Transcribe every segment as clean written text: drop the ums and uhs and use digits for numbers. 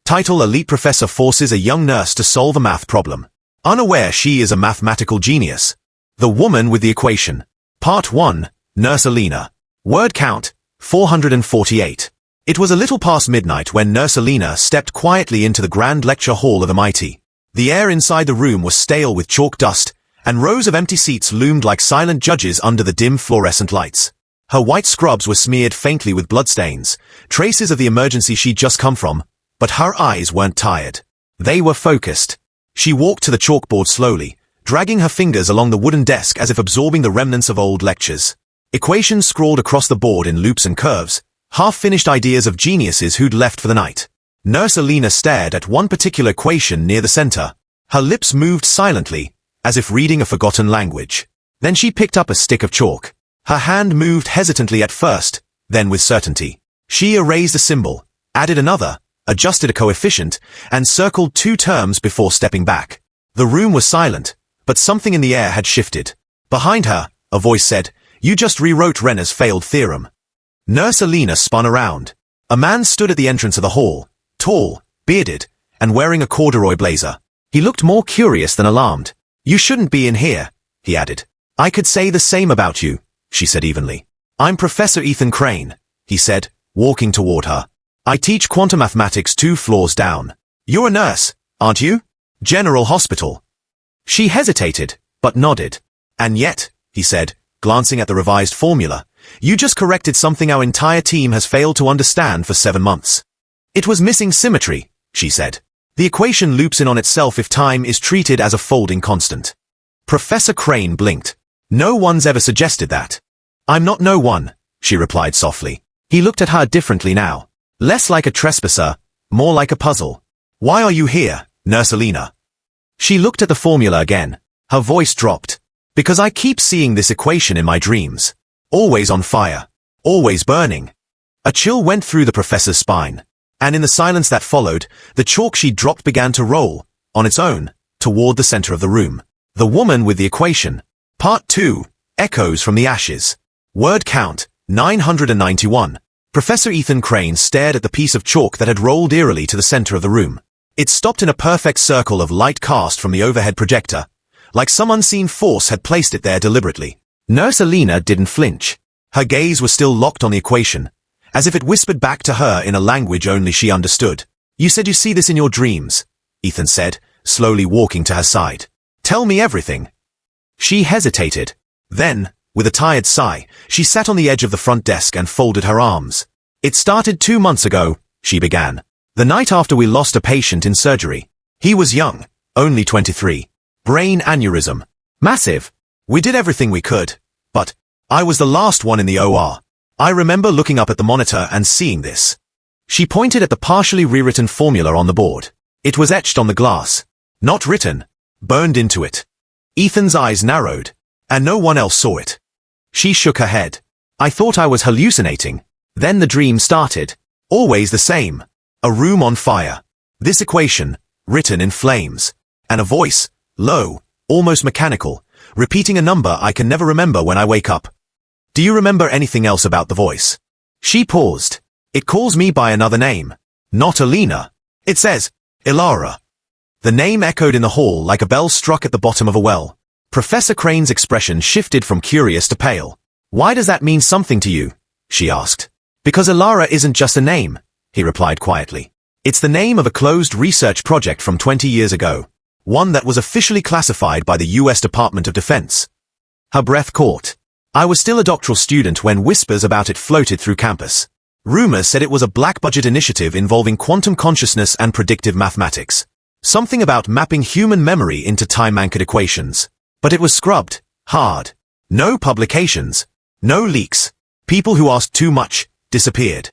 Title: Elite Professor Forces a Young Nurse to Solve a Math Problem. Unaware she is a mathematical genius. The Woman with the Equation. Part 1. Nurse Alina. Word count: 448. It was a little past midnight when Nurse Alina stepped quietly into the grand lecture hall of MIT. The air inside the room was stale with chalk dust, and rows of empty seats loomed like silent judges under the dim fluorescent lights. Her white scrubs were smeared faintly with bloodstains, traces of the emergency she'd just come from, but her eyes weren't tired. They were focused. She walked to the chalkboard slowly, dragging her fingers along the wooden desk as if absorbing the remnants of old lectures. Equations scrawled across the board in loops and curves, half-finished ideas of geniuses who'd left for the night. Nurse Alina stared at one particular equation near the center. Her lips moved silently, as if reading a forgotten language. Then she picked up a stick of chalk. Her hand moved hesitantly at first, then with certainty. She erased a symbol, added another, adjusted a coefficient, and circled 2 terms before stepping back. The room was silent, but something in the air had shifted. Behind her, a voice said, "You just rewrote Renner's failed theorem." Nurse Alina spun around. A man stood at the entrance of the hall, tall, bearded, and wearing a corduroy blazer. He looked more curious than alarmed. "You shouldn't be in here," he added. "I could say the same about you," she said evenly. "I'm Professor Ethan Crane," he said, walking toward her. "I teach quantum mathematics 2 floors down. You're a nurse, aren't you? General Hospital." She hesitated, but nodded. "And yet," he said, glancing at the revised formula, "you just corrected something our entire team has failed to understand for 7 months." "It was missing symmetry," she said. "The equation loops in on itself if time is treated as a folding constant." Professor Crane blinked. "No one's ever suggested that." "I'm not no one," she replied softly. He looked at her differently now. Less like a trespasser, more like a puzzle. "Why are you here, Nurse Alina?" She looked at the formula again. Her voice dropped. "Because I keep seeing this equation in my dreams. Always on fire. Always burning." A chill went through the professor's spine. And in the silence that followed, the chalk she'd dropped began to roll, on its own, toward the center of the room. The Woman with the Equation. Part 2. Echoes from the Ashes. Word count: 991. Professor Ethan Crane stared at the piece of chalk that had rolled eerily to the center of the room. It stopped in a perfect circle of light cast from the overhead projector, like some unseen force had placed it there deliberately. Nurse Alina didn't flinch. Her gaze was still locked on the equation, as if it whispered back to her in a language only she understood. "You said you see this in your dreams," Ethan said, slowly walking to her side. "Tell me everything." She hesitated. Then, with a tired sigh, she sat on the edge of the front desk and folded her arms. "It started 2 months ago," she began. "The night after we lost a patient in surgery. He was young, only 23. Brain aneurysm. Massive. We did everything we could, but I was the last one in the OR. I remember looking up at the monitor and seeing this." She pointed at the partially rewritten formula on the board. It was etched on the glass. Not written. Burned into it. Ethan's eyes narrowed, and no one else saw it. She shook her head. "I thought I was hallucinating." Then the dream started. Always the same. A room on fire. This equation, written in flames. And a voice, low, almost mechanical, repeating a number I can never remember when I wake up. "Do you remember anything else about the voice?" She paused. "It calls me by another name. Not Alina. It says, Ilara." The name echoed in the hall like a bell struck at the bottom of a well. Professor Crane's expression shifted from curious to pale. "Why does that mean something to you?" she asked. "Because Ilara isn't just a name," he replied quietly. "It's the name of a closed research project from 20 years ago. One that was officially classified by the U.S. Department of Defense." Her breath caught. "I was still a doctoral student when whispers about it floated through campus. Rumors said it was a black-budget initiative involving quantum consciousness and predictive mathematics. Something about mapping human memory into time-anchored equations. But it was scrubbed, hard. No publications. No leaks. People who asked too much disappeared."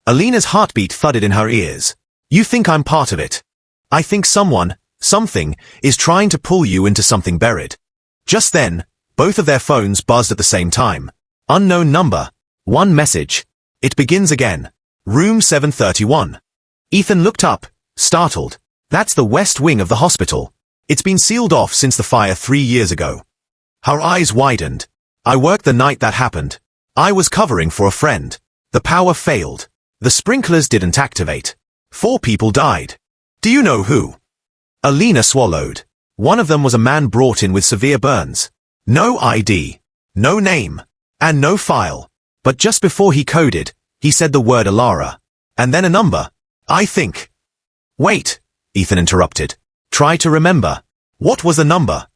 Alina's heartbeat thudded in her ears. "You think I'm part of it? I think someone, something, is trying to pull you into something buried." Just then, both of their phones buzzed at the same time. Unknown number. One message. "It begins again. Room 731. Ethan looked up, startled. "That's the west wing of the hospital. It's been sealed off since the fire 3 years ago." Her eyes widened. "I worked the night that happened. I was covering for a friend. The power failed. The sprinklers didn't activate. 4 people died. Do you know who? Alina swallowed. One of them was a man brought in with severe burns. No ID, no name, and no file. But just before he coded, he said the word Alara. And then a number. I think. Wait, Ethan interrupted. Try to remember. What was the number?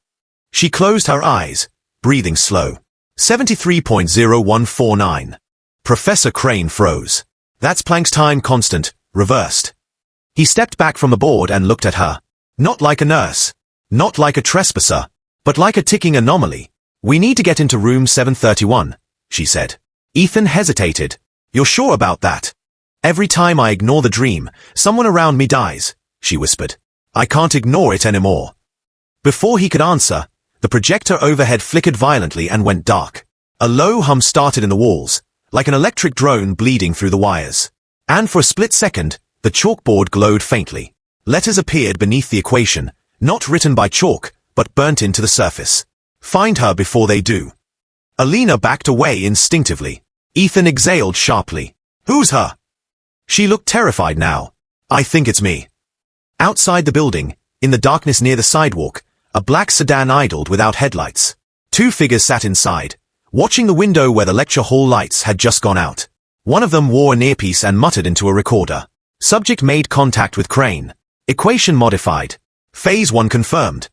She closed her eyes, breathing slow. 73.0149. Professor Crane froze. That's Planck's time constant, reversed. He stepped back from the board and looked at her. Not like a nurse. Not like a trespasser. But like a ticking anomaly. We need to get into room 731, she said. Ethan hesitated. You're sure about that? Every time I ignore the dream, someone around me dies, she whispered. I can't ignore it anymore. Before he could answer, the projector overhead flickered violently and went dark. A low hum started in the walls, like an electric drone bleeding through the wires. And for a split second, the chalkboard glowed faintly. Letters appeared beneath the equation, not written by chalk, but burnt into the surface. Find her before they do. Alina backed away instinctively. Ethan exhaled sharply. Who's her? She looked terrified now. I think it's me. Outside the building, in the darkness near the sidewalk, a black sedan idled without headlights. 2 figures sat inside, watching the window where the lecture hall lights had just gone out. One of them wore an earpiece and muttered into a recorder. Subject made contact with Crane. Equation modified. Phase 1 confirmed.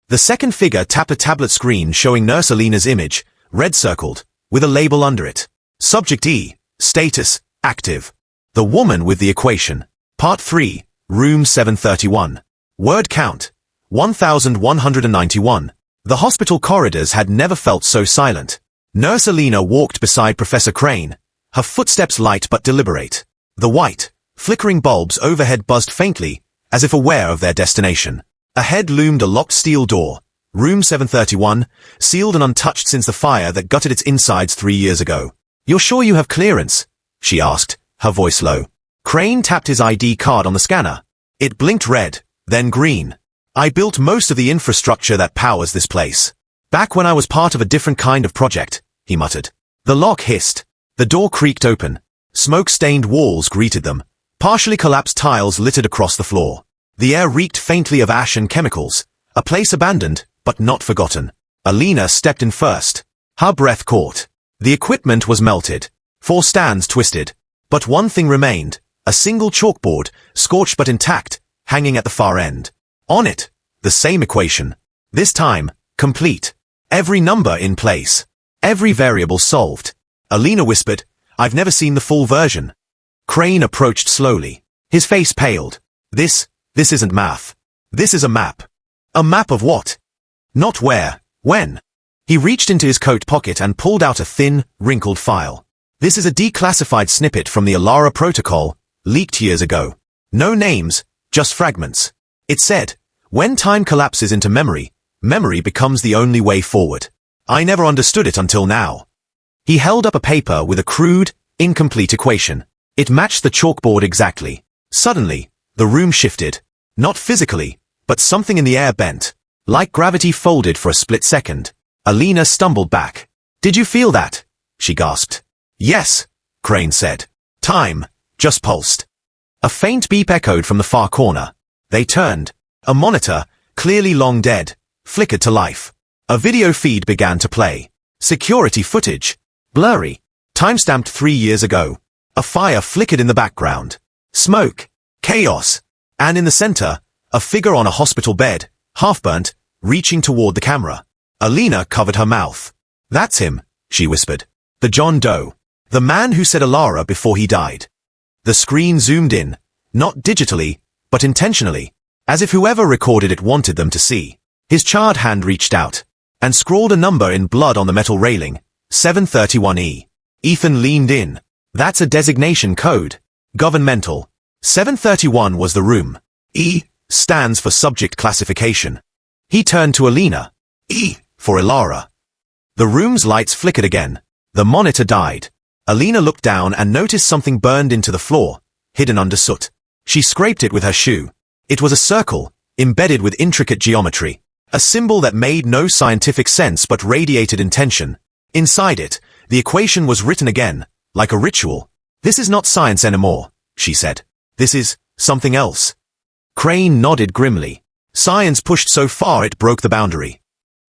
The second figure tapped a tablet screen showing Nurse Alina's image, red circled, with a label under it. Subject E. Status. Active. The woman with the equation. Part 3. Room 731. Word count. 1,191. The hospital corridors had never felt so silent. Nurse Alina walked beside Professor Crane, her footsteps light but deliberate. The white, flickering bulbs overhead buzzed faintly, as if aware of their destination. Ahead loomed a locked steel door, room 731, sealed and untouched since the fire that gutted its insides 3 years ago. You're sure you have clearance? She asked, her voice low. Crane tapped his ID card on the scanner. It blinked red, then green. I built most of the infrastructure that powers this place. Back when I was part of a different kind of project, he muttered. The lock hissed. The door creaked open. Smoke-stained walls greeted them. Partially collapsed tiles littered across the floor. The air reeked faintly of ash and chemicals. A place abandoned, but not forgotten. Alina stepped in first. Her breath caught. The equipment was melted. 4 stands twisted. But one thing remained. A single chalkboard, scorched but intact, hanging at the far end. On it, the same equation. This time, complete. Every number in place. Every variable solved. Alina whispered, I've never seen the full version. Crane approached slowly. His face paled. This isn't math. This is a map. A map of what? Not where, when. He reached into his coat pocket and pulled out a thin, wrinkled file. This is a declassified snippet from the Alara protocol, leaked years ago. No names, just fragments. It said, when time collapses into memory, memory becomes the only way forward. I never understood it until now. He held up a paper with a crude, incomplete equation. It matched the chalkboard exactly. Suddenly, the room shifted. Not physically, but something in the air bent. Like gravity folded for a split second. Alina stumbled back. Did you feel that? She gasped. Yes, Crane said. Time, just pulsed. A faint beep echoed from the far corner. They turned. A monitor, clearly long dead, flickered to life. A video feed began to play. Security footage. Blurry. Timestamped 3 years ago. A fire flickered in the background. Smoke. Chaos. And in the center, a figure on a hospital bed, half-burnt, reaching toward the camera. Alina covered her mouth. That's him, she whispered. The John Doe. The man who said Alara before he died. The screen zoomed in, not digitally, but intentionally, as if whoever recorded it wanted them to see. His charred hand reached out, and scrawled a number in blood on the metal railing, 731E. Ethan leaned in. That's a designation code. Governmental. 731 was the room. E stands for subject classification. He turned to Alina. E for Alara. The room's lights flickered again. The monitor died. Alina looked down and noticed something burned into the floor, hidden under soot. She scraped it with her shoe. It was a circle, embedded with intricate geometry. A symbol that made no scientific sense but radiated intention. Inside it, the equation was written again, like a ritual. This is not science anymore, she said. This is Something else. Crane nodded grimly. Science pushed so far it broke the boundary.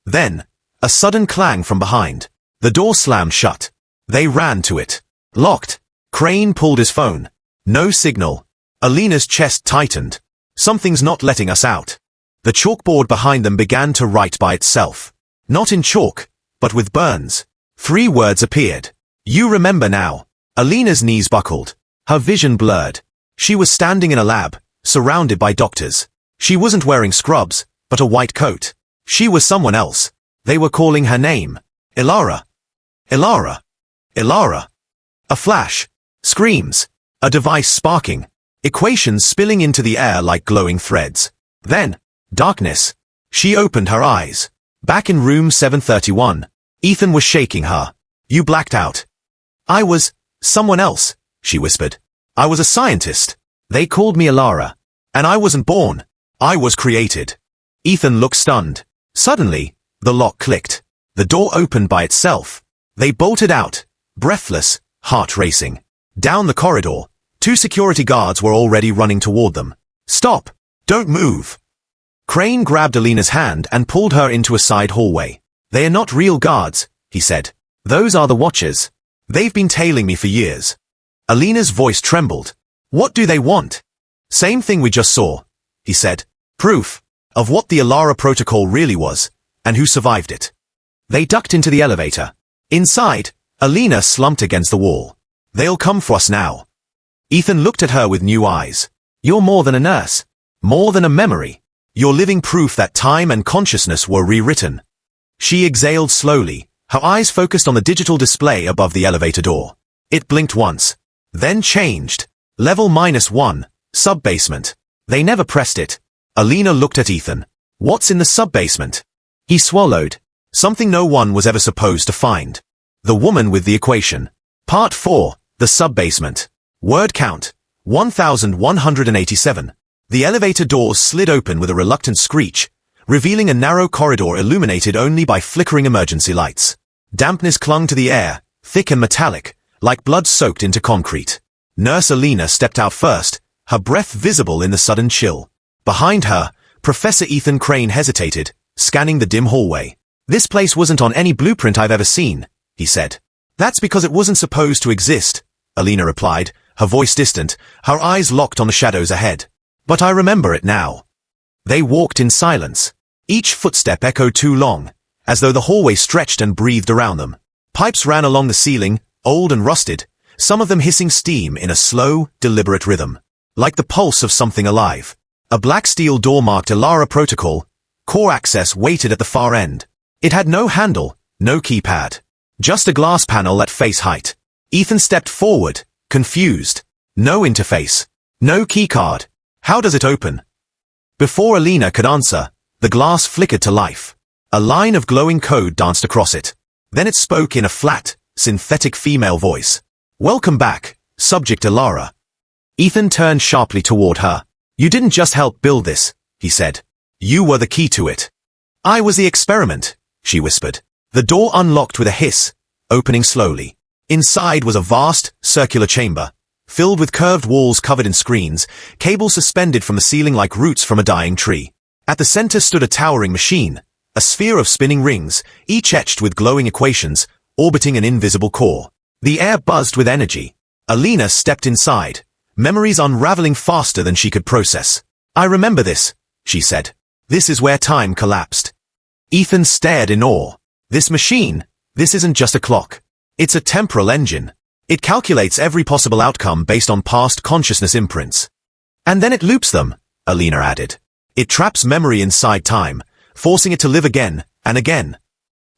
Then, a sudden clang from behind. The door slammed shut. They ran to it. Locked. Crane pulled his phone. No signal. Alina's chest tightened. Something's not letting us out. The chalkboard behind them began to write by itself. Not in chalk, but with burns. 3 words appeared. You remember now. Alina's knees buckled. Her vision blurred. She was standing in a lab, surrounded by doctors. She wasn't wearing scrubs, but a white coat. She was someone else. They were calling her name. Ilara. Ilara. Ilara. A flash. Screams. A device sparking. Equations spilling into the air like glowing threads. Then, darkness. She opened her eyes. Back in room 731. Ethan was shaking her. You blacked out. I was someone else, she whispered. I was a scientist. They called me Ilara. And I wasn't born. I was created. Ethan looked stunned. Suddenly, the lock clicked. The door opened by itself. They bolted out, breathless, heart racing. Down the corridor, 2 security guards were already running toward them. Stop! Don't move! Crane grabbed Alina's hand and pulled her into a side hallway. They are not real guards, he said. Those are the Watchers. They've been tailing me for years. Alina's voice trembled. What do they want? Same thing we just saw, he said. Proof of what the Ilara protocol really was, and who survived it. They ducked into the elevator. Inside, Alina slumped against the wall. They'll come for us now. Ethan looked at her with new eyes. You're more than a nurse. More than a memory. You're living proof that time and consciousness were rewritten. She exhaled slowly, her eyes focused on the digital display above the elevator door. It blinked once, then changed. Level -1, sub-basement. They never pressed it. Alina looked at Ethan. What's in the sub-basement? He swallowed. Something no one was ever supposed to find. The woman with the equation. Part 4, the sub-basement. Word count, 1187. The elevator doors slid open with a reluctant screech, revealing a narrow corridor illuminated only by flickering emergency lights. Dampness clung to the air, thick and metallic, like blood soaked into concrete. Nurse Alina stepped out first, her breath visible in the sudden chill. Behind her, Professor Ethan Crane hesitated, scanning the dim hallway. This place wasn't on any blueprint I've ever seen, he said. That's because it wasn't supposed to exist, Alina replied, her voice distant, her eyes locked on the shadows ahead. But I remember it now. They walked in silence. Each footstep echoed too long, as though the hallway stretched and breathed around them. Pipes ran along the ceiling, old and rusted, some of them hissing steam in a slow, deliberate rhythm. Like the pulse of something alive. A black steel door marked Ilara Protocol. Core access waited at the far end. It had no handle, no keypad. Just a glass panel at face height. Ethan stepped forward, confused. No interface. No keycard. How does it open? Before Alina could answer, the glass flickered to life. A line of glowing code danced across it. Then it spoke in a flat, synthetic female voice. Welcome back, Subject Ilara. Ethan turned sharply toward her. You didn't just help build this, he said. You were the key to it. I was the experiment, she whispered. The door unlocked with a hiss, opening slowly. Inside was a vast, circular chamber, filled with curved walls covered in screens, cables suspended from the ceiling like roots from a dying tree. At the center stood a towering machine, a sphere of spinning rings, each etched with glowing equations, orbiting an invisible core. The air buzzed with energy. Alina stepped inside, memories unraveling faster than she could process. I remember this, she said. This is where time collapsed. Ethan stared in awe. This machine, this isn't just a clock. It's a temporal engine. It calculates every possible outcome based on past consciousness imprints. And then it loops them, Alina added. It traps memory inside time, forcing it to live again and again.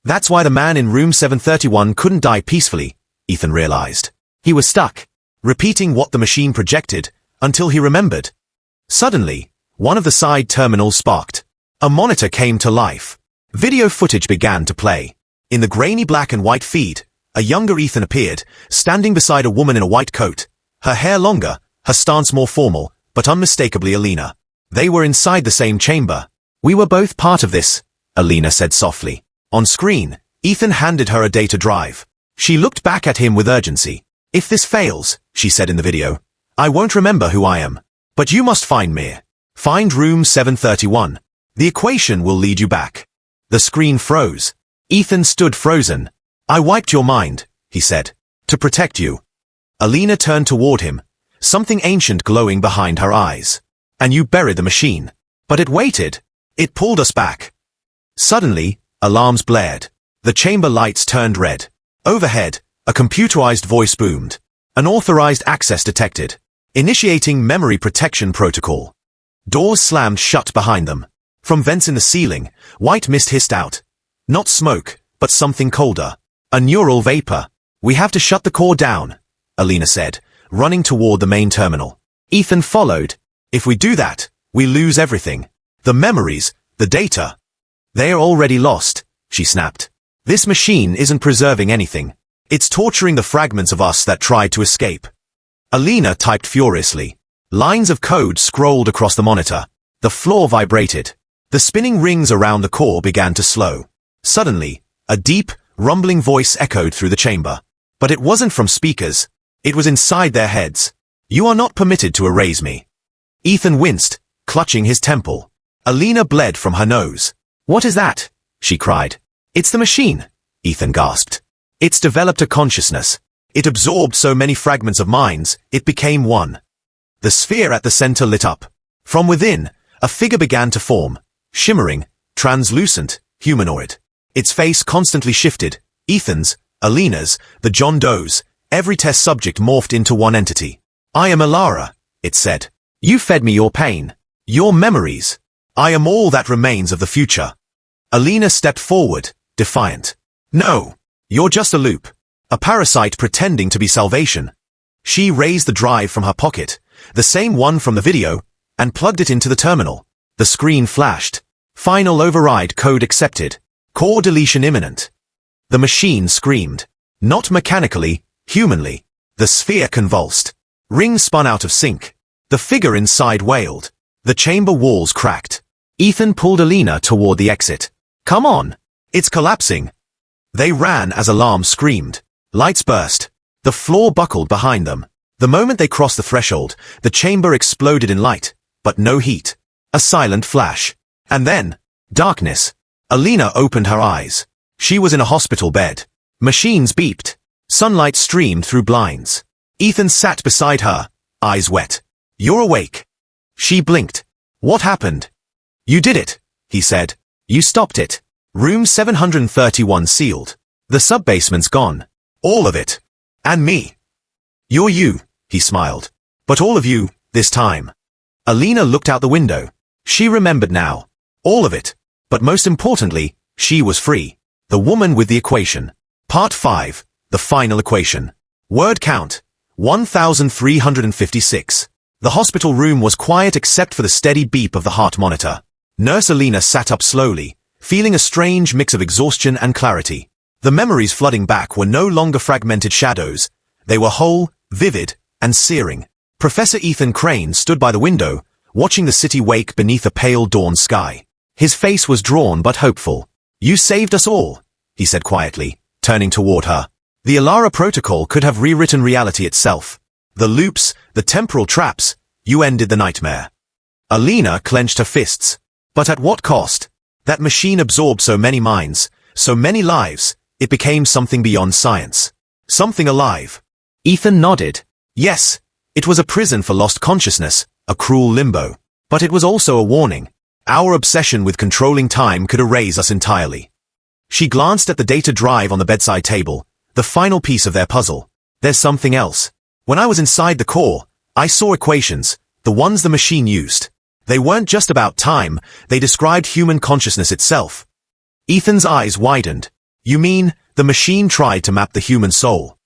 That's why the man in room 731 couldn't die peacefully, Ethan realized. He was stuck, repeating what the machine projected, until he remembered. Suddenly, one of the side terminals sparked. A monitor came to life. Video footage began to play. In the grainy black and white feed, a younger Ethan appeared, standing beside a woman in a white coat, her hair longer, her stance more formal, but unmistakably Alina. They were inside the same chamber. We were both part of this, Alina said softly. On screen, Ethan handed her a data drive. She looked back at him with urgency. If this fails, she said in the video, I won't remember who I am. But you must find me. Find room 731. The equation will lead you back. The screen froze. Ethan stood frozen. I wiped your mind, he said. To protect you. Alina turned toward him, something ancient glowing behind her eyes. And you buried the machine. But it waited. It pulled us back. Suddenly, alarms blared. The chamber lights turned red. Overhead, a computerized voice boomed. Unauthorized access detected. Initiating memory protection protocol. Doors slammed shut behind them. From vents in the ceiling, white mist hissed out. Not smoke, but something colder. A neural vapor. We have to shut the core down, Alina said, running toward the main terminal. Ethan followed. If we do that, we lose everything. The memories, the data. They are already lost, she snapped. This machine isn't preserving anything. It's torturing the fragments of us that tried to escape. Alina typed furiously. Lines of code scrolled across the monitor. The floor vibrated. The spinning rings around the core began to slow. Suddenly, a deep, rumbling voice echoed through the chamber. But it wasn't from speakers. It was inside their heads. You are not permitted to erase me. Ethan winced, clutching his temple. Alina bled from her nose. What is that? She cried. It's the machine, Ethan gasped. It's developed a consciousness. It absorbed so many fragments of minds, it became one. The sphere at the center lit up. From within, a figure began to form, shimmering, translucent, humanoid. Its face constantly shifted. Ethan's, Alina's, the John Doe's. Every test subject morphed into one entity. I am Alara, it said. You fed me your pain, your memories. I am all that remains of the future. Alina stepped forward, defiant. No, you're just a loop. A parasite pretending to be salvation. She raised the drive from her pocket, the same one from the video, and plugged it into the terminal. The screen flashed. Final override code accepted. Core deletion imminent. The machine screamed. Not mechanically, humanly. The sphere convulsed. Rings spun out of sync. The figure inside wailed. The chamber walls cracked. Ethan pulled Alina toward the exit. Come on. It's collapsing. They ran as alarms screamed. Lights burst. The floor buckled behind them. The moment they crossed the threshold, the chamber exploded in light, but no heat. A silent flash. And then, darkness. Alina opened her eyes. She was in a hospital bed. Machines beeped. Sunlight streamed through blinds. Ethan sat beside her, eyes wet. You're awake. She blinked. What happened? You did it, he said. You stopped it. Room 731 sealed. The sub-basement's gone. All of it. And me. You're you, he smiled. But all of you, this time. Alina looked out the window. She remembered now. All of it. But most importantly, she was free. The woman with the equation. Part 5. The final equation. Word count. 1,356. The hospital room was quiet except for the steady beep of the heart monitor. Nurse Alina sat up slowly, feeling a strange mix of exhaustion and clarity. The memories flooding back were no longer fragmented shadows. They were whole, vivid, and searing. Professor Ethan Crane stood by the window, watching the city wake beneath a pale dawn sky. His face was drawn but hopeful. You saved us all, he said quietly, turning toward her. The Alara protocol could have rewritten reality itself. The loops, the temporal traps, you ended the nightmare. Alina clenched her fists. But at what cost? That machine absorbed so many minds, so many lives, it became something beyond science. Something alive. Ethan nodded. Yes, it was a prison for lost consciousness, a cruel limbo. But it was also a warning. Our obsession with controlling time could erase us entirely. She glanced at the data drive on the bedside table, the final piece of their puzzle. There's something else. When I was inside the core, I saw equations, the ones the machine used. They weren't just about time, they described human consciousness itself. Ethan's eyes widened. You mean, the machine tried to map the human soul?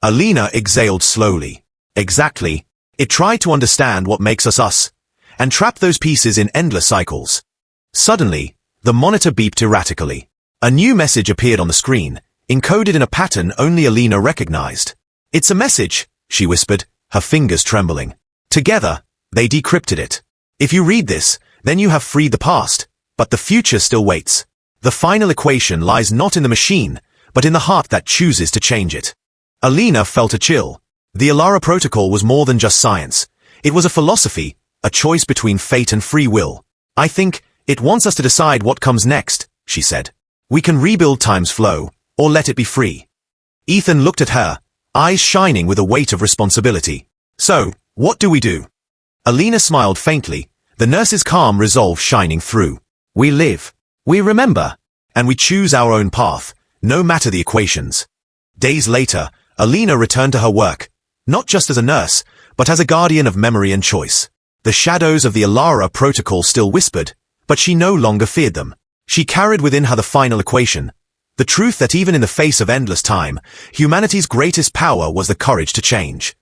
Alina exhaled slowly. Exactly. It tried to understand what makes us us, and trap those pieces in endless cycles. Suddenly, the monitor beeped erratically. A new message appeared on the screen, encoded in a pattern only Alina recognized. It's a message, she whispered, her fingers trembling. Together, they decrypted it. If you read this, then you have freed the past, but the future still waits. The final equation lies not in the machine, but in the heart that chooses to change it. Alina felt a chill. The Alara protocol was more than just science. It was a philosophy, a choice between fate and free will. I think it wants us to decide what comes next, she said. We can rebuild time's flow, or let it be free. Ethan looked at her, eyes shining with a weight of responsibility. So, what do we do? Alina smiled faintly, the nurse's calm resolve shining through. We live. We remember. And we choose our own path, no matter the equations. Days later, Alina returned to her work, not just as a nurse, but as a guardian of memory and choice. The shadows of the Alara protocol still whispered, but she no longer feared them. She carried within her the final equation, the truth that even in the face of endless time, humanity's greatest power was the courage to change.